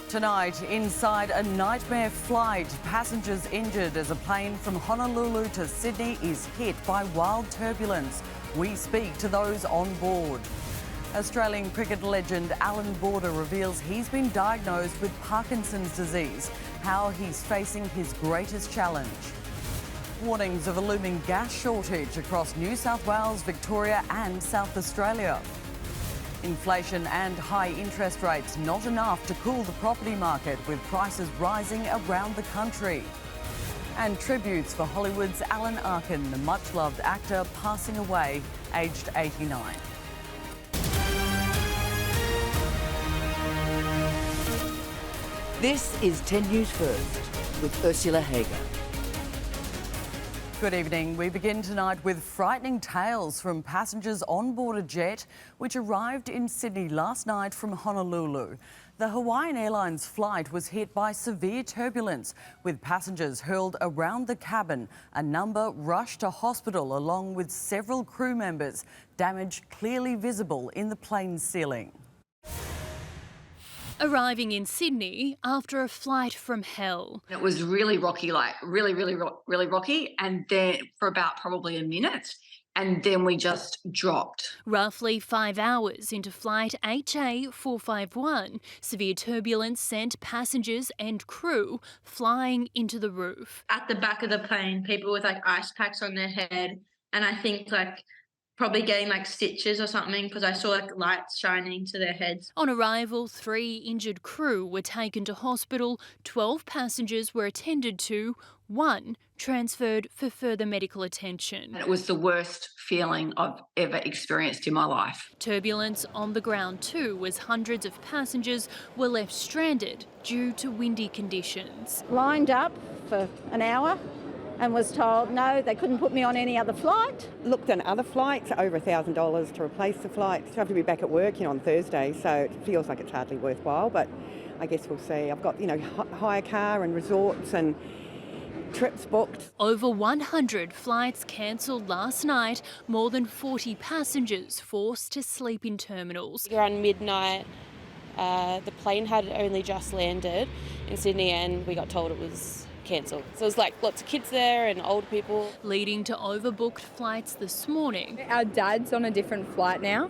Tonight, inside a nightmare flight, passengers injured as a plane from Honolulu to Sydney is hit by wild turbulence. We speak to those on board. Australian cricket legend Alan Border reveals he's been diagnosed with Parkinson's disease, how he's facing his greatest challenge. Warnings of a looming gas shortage across New South Wales, Victoria and South Australia. Inflation and high interest rates not enough to cool the property market, with prices rising around the country. And tributes for Hollywood's Alan Arkin, the much-loved actor, passing away, aged 89. This is 10 News First with Ursula Hager. Good evening. We begin tonight with frightening tales from passengers on board a jet which arrived in Sydney last night from Honolulu. The Hawaiian Airlines flight was hit by severe turbulence, with passengers hurled around the cabin. A number rushed to hospital along with several crew members, damage clearly visible in the plane's ceiling. Arriving in Sydney after a flight from hell. It was really rocky, like really rocky, and then for about probably a minute, and then we just dropped. Roughly 5 hours into flight HA451, severe turbulence sent passengers and crew flying into the roof. At the back of the plane, people with like ice packs on their head, and I think like probably getting like stitches or something, because I saw like lights shining to their heads. On arrival, 3 injured crew were taken to hospital, 12 passengers were attended to, 1 transferred for further medical attention. And it was the worst feeling I've ever experienced in my life. Turbulence on the ground too, as hundreds of passengers were left stranded due to windy conditions. Lined up for an hour and was told no, they couldn't put me on any other flight. Looked at other flights, over $1,000 to replace the flights. I have to be back at work, on Thursday, so it feels like it's hardly worthwhile, but I guess we'll see. I've got, hire car and resorts and trips booked. Over 100 flights cancelled last night, more than 40 passengers forced to sleep in terminals. Around midnight, the plane had only just landed in Sydney and we got told it was cancelled. So it was like lots of kids there and old people. Leading to overbooked flights this morning. Our dad's on a different flight now,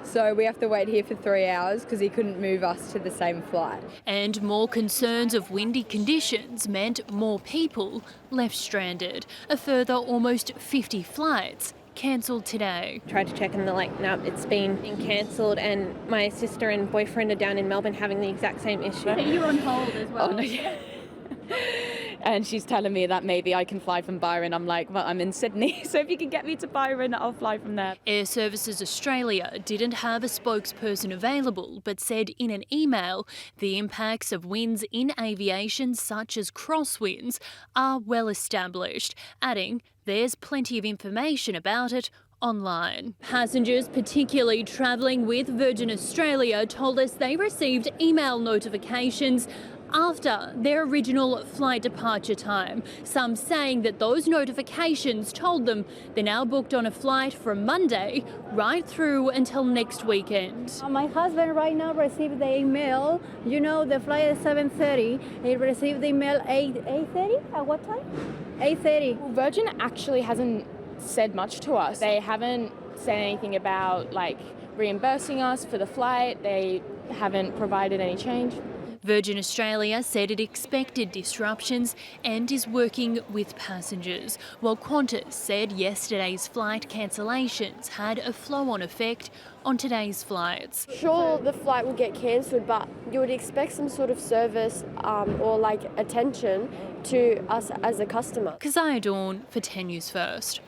so we have to wait here for 3 hours because he couldn't move us to the same flight. And more concerns of windy conditions meant more people left stranded. A further almost 50 flights cancelled today. Tried to check and they're like, no, it's been cancelled, and my sister and boyfriend are down in Melbourne having the exact same issue. Are you on hold as well? Oh, no, yeah. And she's telling me that maybe I can fly from Byron. I'm like, well, I'm in Sydney, so if you can get me to Byron, I'll fly from there. Air Services Australia didn't have a spokesperson available, but said in an email the impacts of winds in aviation, such as crosswinds, are well established, adding there's plenty of information about it online. Passengers, particularly travelling with Virgin Australia, told us they received email notifications after their original flight departure time. Some saying that those notifications told them they're now booked on a flight from Monday right through until next weekend. My husband right now received the email. The flight is 7:30. He received the email 8:30. At what time? 8:30. Well, Virgin actually hasn't said much to us. They haven't said anything about reimbursing us for the flight. They haven't provided any change. Virgin Australia said it expected disruptions and is working with passengers, while Qantas said yesterday's flight cancellations had a flow-on effect on today's flights. Sure, the flight will get cancelled, but you would expect some sort of service or attention to us as a customer. Keziah Dawn for 10 News First.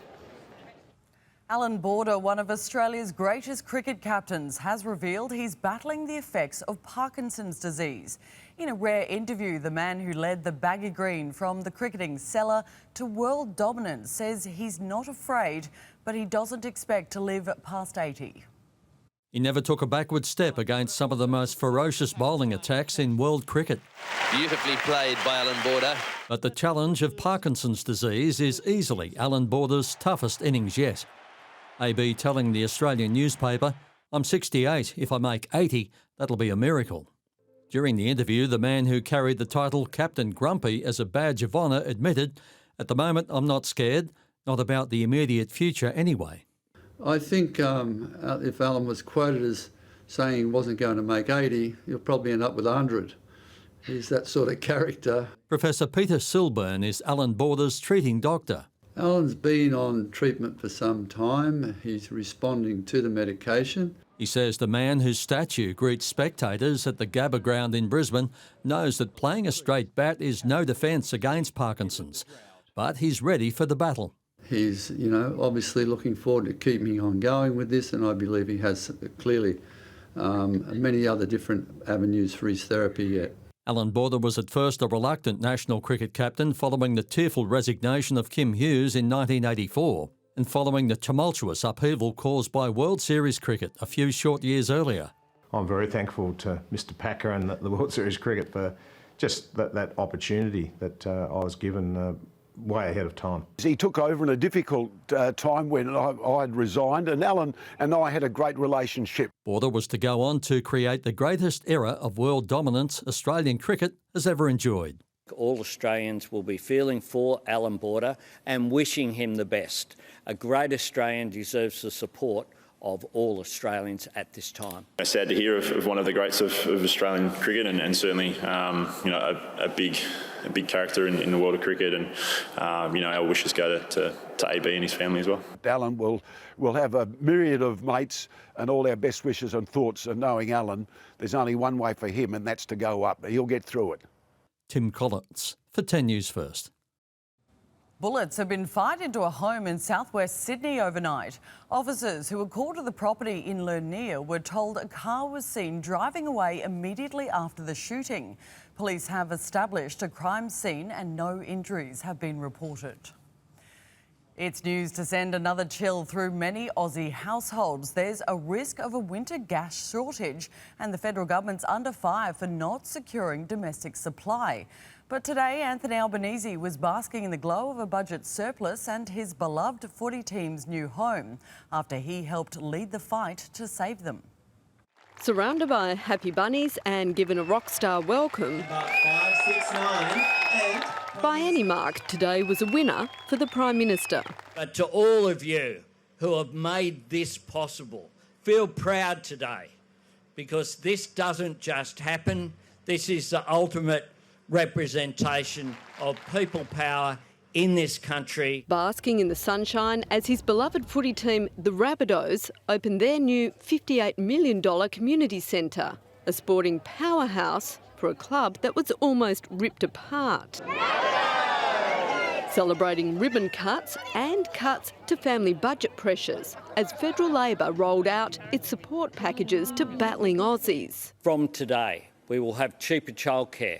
Alan Border, one of Australia's greatest cricket captains, has revealed he's battling the effects of Parkinson's disease. In a rare interview, the man who led the baggy green from the cricketing cellar to world dominance says he's not afraid, but he doesn't expect to live past 80. He never took a backward step against some of the most ferocious bowling attacks in world cricket. Beautifully played by Alan Border. But the challenge of Parkinson's disease is easily Alan Border's toughest innings yet. AB telling the Australian newspaper, I'm 68. If I make 80, that'll be a miracle. During the interview, the man who carried the title Captain Grumpy as a badge of honour admitted, "At the moment, I'm not scared, not about the immediate future anyway." I think if Alan was quoted as saying he wasn't going to make 80, he'll probably end up with 100. He's that sort of character. Professor Peter Silburn is Alan Border's treating doctor. Alan's been on treatment for some time. He's responding to the medication. He says the man whose statue greets spectators at the Gabba ground in Brisbane knows that playing a straight bat is no defence against Parkinson's, but he's ready for the battle. He's, obviously looking forward to keeping on going with this, and I believe he has clearly many other different avenues for his therapy yet. Alan Border was at first a reluctant national cricket captain following the tearful resignation of Kim Hughes in 1984 and following the tumultuous upheaval caused by World Series cricket a few short years earlier. I'm very thankful to Mr Packer and the World Series cricket for just that opportunity that I was given way ahead of time. He took over in a difficult time when I had resigned, and Alan and I had a great relationship. Border was to go on to create the greatest era of world dominance Australian cricket has ever enjoyed. All Australians will be feeling for Alan Border and wishing him the best. A great Australian deserves the support of all Australians at this time. Sad to hear of one of the greats of Australian cricket, and certainly a big character in the world of cricket, and our wishes go to AB and his family as well. Alan will have a myriad of mates, and all our best wishes and thoughts. And knowing Alan, there's only one way for him, and that's to go up. He'll get through it. Tim Collins for 10 News First. Bullets have been fired into a home in southwest Sydney overnight. Officers who were called to the property in Lanier were told a car was seen driving away immediately after the shooting. Police have established a crime scene and no injuries have been reported. It's news to send another chill through many Aussie households. There's a risk of a winter gas shortage and the federal government's under fire for not securing domestic supply. But today, Anthony Albanese was basking in the glow of a budget surplus and his beloved footy team's new home after he helped lead the fight to save them. Surrounded by happy bunnies and given a rock star welcome, 5, 6, 9, 8. By any mark, today was a winner for the Prime Minister. But to all of you who have made this possible, feel proud today, because this doesn't just happen. This is the ultimate representation of people power in this country. Basking in the sunshine as his beloved footy team, the Rabbitohs, opened their new $58 million community centre, a sporting powerhouse for a club that was almost ripped apart. Celebrating ribbon cuts and cuts to family budget pressures as federal Labor rolled out its support packages to battling Aussies. From today, we will have cheaper childcare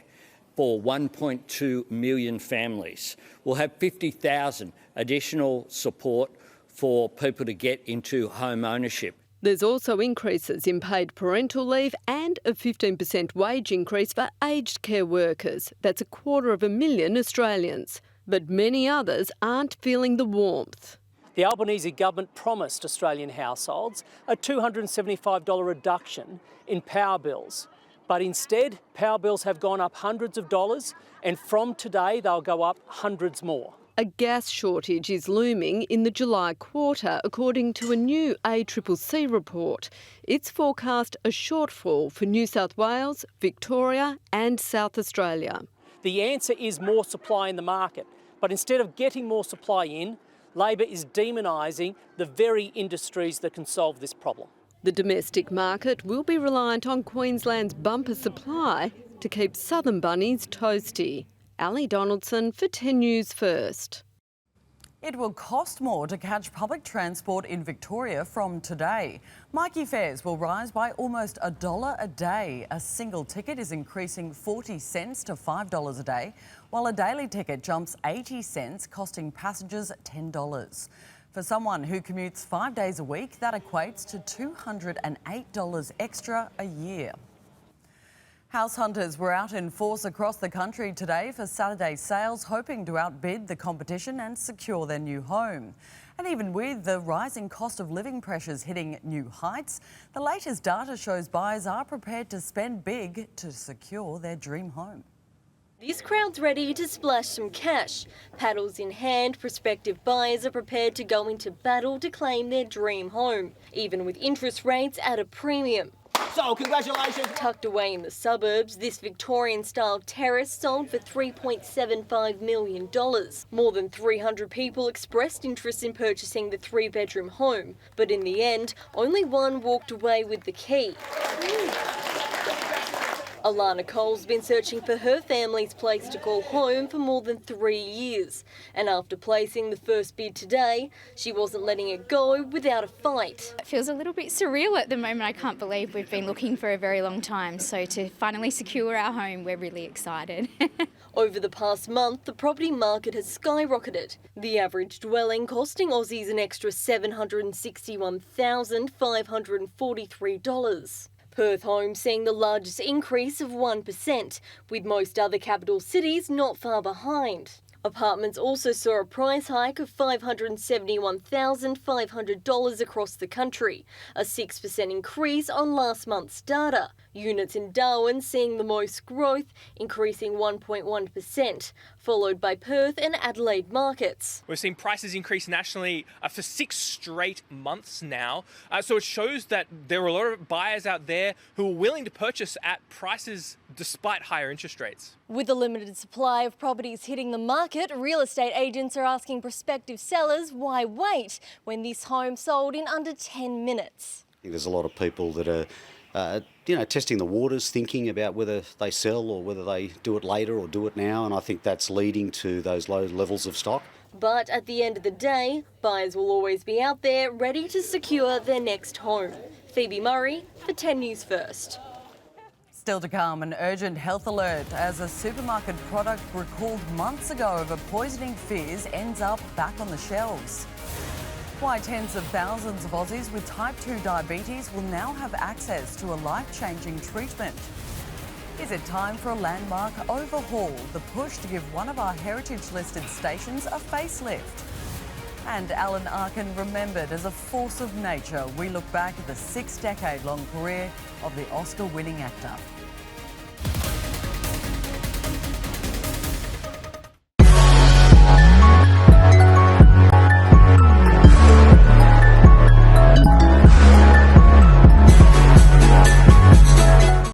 for 1.2 million families. We'll have 50,000 additional support for people to get into home ownership. There's also increases in paid parental leave and a 15% wage increase for aged care workers. That's 250,000 Australians. But many others aren't feeling the warmth. The Albanese government promised Australian households a $275 reduction in power bills. But instead, power bills have gone up hundreds of dollars, and from today they'll go up hundreds more. A gas shortage is looming in the July quarter, according to a new ACCC report. It's forecast a shortfall for New South Wales, Victoria and South Australia. The answer is more supply in the market, but instead of getting more supply in, Labor is demonising the very industries that can solve this problem. The domestic market will be reliant on Queensland's bumper supply to keep southern bunnies toasty. Ali Donaldson for 10 News First. It will cost more to catch public transport in Victoria from today. Mikey fares will rise by almost $1 a day. A single ticket is increasing 40 cents to $5 a day, while a daily ticket jumps 80 cents, costing passengers $10. For someone who commutes 5 days a week, that equates to $208 extra a year. House hunters were out in force across the country today for Saturday sales, hoping to outbid the competition and secure their new home. And even with the rising cost of living pressures hitting new heights, the latest data shows buyers are prepared to spend big to secure their dream home. This crowd's ready to splash some cash. Paddles in hand, prospective buyers are prepared to go into battle to claim their dream home, even with interest rates at a premium. So, congratulations. Tucked away in the suburbs, this Victorian-style terrace sold for $3.75 million. More than 300 people expressed interest in purchasing the three-bedroom home, but in the end, only one walked away with the key. Alana Cole's been searching for her family's place to call home for more than 3 years. And after placing the first bid today, she wasn't letting it go without a fight. It feels a little bit surreal at the moment. I can't believe we've been looking for a very long time. So to finally secure our home, we're really excited. Over the past month, the property market has skyrocketed. The average dwelling costing Aussies an extra $761,543. Perth homes seeing the largest increase of 1%, with most other capital cities not far behind. Apartments also saw a price hike of $571,500 across the country, a 6% increase on last month's data. Units in Darwin seeing the most growth, increasing 1.1%, followed by Perth and Adelaide markets. We've seen prices increase nationally for 6 straight months now. So it shows that there are a lot of buyers out there who are willing to purchase at prices despite higher interest rates. With a limited supply of properties hitting the market, real estate agents are asking prospective sellers why wait when this home sold in under 10 minutes. I think there's a lot of people that are testing the waters, thinking about whether they sell or whether they do it later or do it now, and I think that's leading to those low levels of stock. But at the end of the day, buyers will always be out there ready to secure their next home. Phoebe Murray for 10 News First. Still to come, an urgent health alert as a supermarket product recalled months ago over poisoning fears ends up back on the shelves. Why tens of thousands of Aussies with type 2 diabetes will now have access to a life-changing treatment. Is it time for a landmark overhaul, the push to give one of our heritage-listed stations a facelift? And Alan Arkin remembered as a force of nature. We look back at the 6-decade-long career of the Oscar-winning actor.